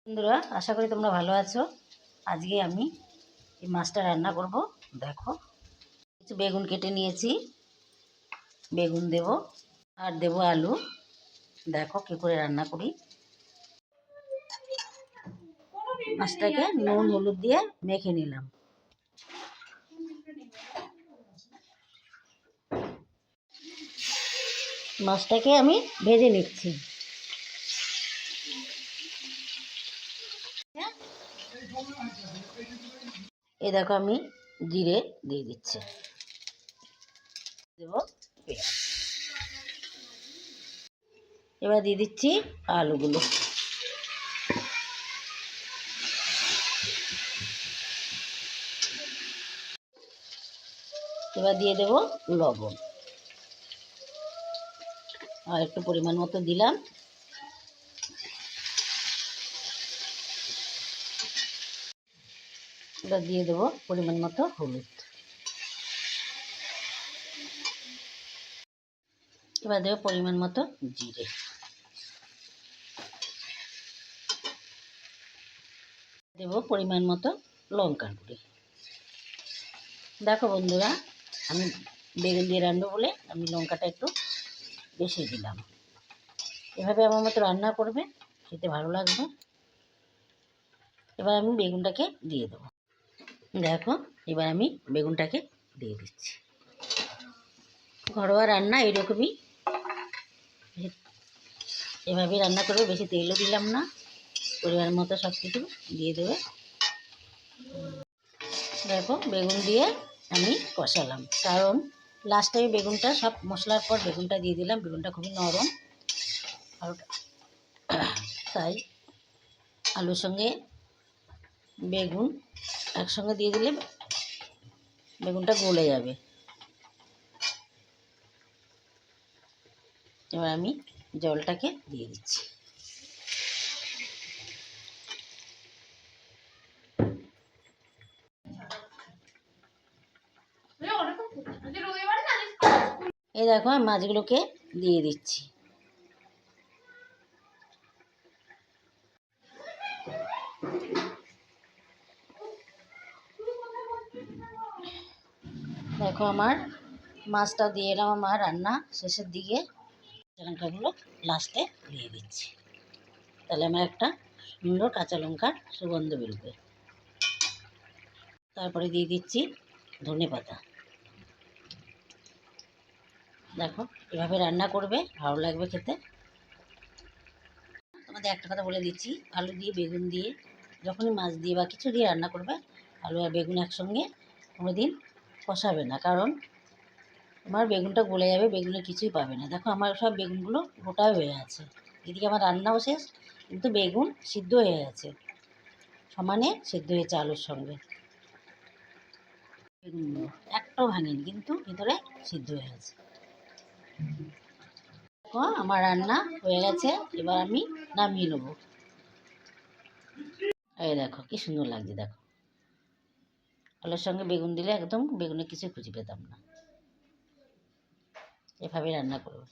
বন্ধুরা, আশা করি তোমরা ভালো আছো। আজকে আমি এই মাছটা রান্না করব। দেখো, কিছু বেগুন কেটে নিয়েছি, বেগুন দেব আর দেব আলু। দেখো কি করে রান্না করি। মাছটাকে নুন হলুদ দিয়ে মেখে নিলাম। মাছটাকে আমি ভেজে নিচ্ছি। এই দেখো, আমি জিরে দিয়ে দিচ্ছি, দেব পেঁয়াজ। এবার দিয়ে দিচ্ছি আলুগুলো। এবার দিয়ে দেব লবণ আর একটু পরিমাণ মতো দিলাম। এবার দিয়ে দেব পরিমাণ মতো হলুদ। এবার দেব পরিমাণ মতো জিরে। দেব পরিমাণ মতো লঙ্কার গুঁড়ি। দেখো বন্ধুরা, আমি বেগুন দিয়ে রান্না বলে আমি লঙ্কাটা একটু বেশি দিলাম। এভাবে আমার মতো রান্না করবে, খেতে ভালো লাগবে। এবার আমি বেগুনটাকে দিয়ে দেবো। দেখো, এবার আমি বেগুনটাকে দিয়ে দিচ্ছি। ঘরোয়া রান্না এরকমই, এভাবেই রান্না করবে। বেশি তেলও দিলাম না, পরিমাণ মতো সব কিছু দিয়ে দেবে। দেখো, বেগুন দিয়ে আমি কষালাম, কারণ লাস্টে আমি বেগুনটা সব মশলার পর বেগুনটা দিয়ে দিলাম। বেগুনটা খুবই নরম, আলুটা তাই আলুর সঙ্গে বেগুন একসঙ্গে দিয়ে দিলে বেগুনটা গলে যাবে। এবার আমি জলটাকে দিয়ে দিচ্ছি। এই দেখো, আমি মাছগুলোকে দিয়ে দিচ্ছি। দেখো, আমার মাছটা দিয়ে এলাম। আমার রান্না শেষের দিকে কাঁচা লঙ্কাগুলো লাস্টে দিয়ে দিচ্ছি, তাহলে আমার একটা সুন্দর কাঁচা লঙ্কার সুগন্ধ বেরোবে। তারপরে দিয়ে দিচ্ছি ধনেপাতা। দেখো, এভাবে রান্না করবে, ভালো লাগবে খেতে। তোমাদের একটা কথা বলে দিচ্ছি, আলু দিয়ে বেগুন দিয়ে যখনই মাছ দিয়ে বা কিছু দিয়ে রান্না করবে, আলু আর বেগুন একসঙ্গে কোনোদিন কষাবে না, কারণ আমার বেগুনটা গলে যাবে, বেগুনে কিছুই পাবে না। দেখো, আমার সব বেগুনগুলো গোটা হয়ে আছে। এদিকে আমার রান্নাও শেষ, কিন্তু বেগুন সিদ্ধ হয়ে গেছে, সমানে সিদ্ধ হয়েছে আলুর সঙ্গে। বেগুনগুলো একটাও ভাঙেনি, কিন্তু ভিতরে সিদ্ধ হয়ে গেছে। দেখো, আমার রান্না হয়ে গেছে। এবার আমি নামিয়ে নেবো। এই দেখো কি সুন্দর লাগছে। দেখো, আলুর সঙ্গে বেগুন দিলে একদম বেগুনে কিছু খুঁজে পেতাম না। এভাবে রান্না করবো।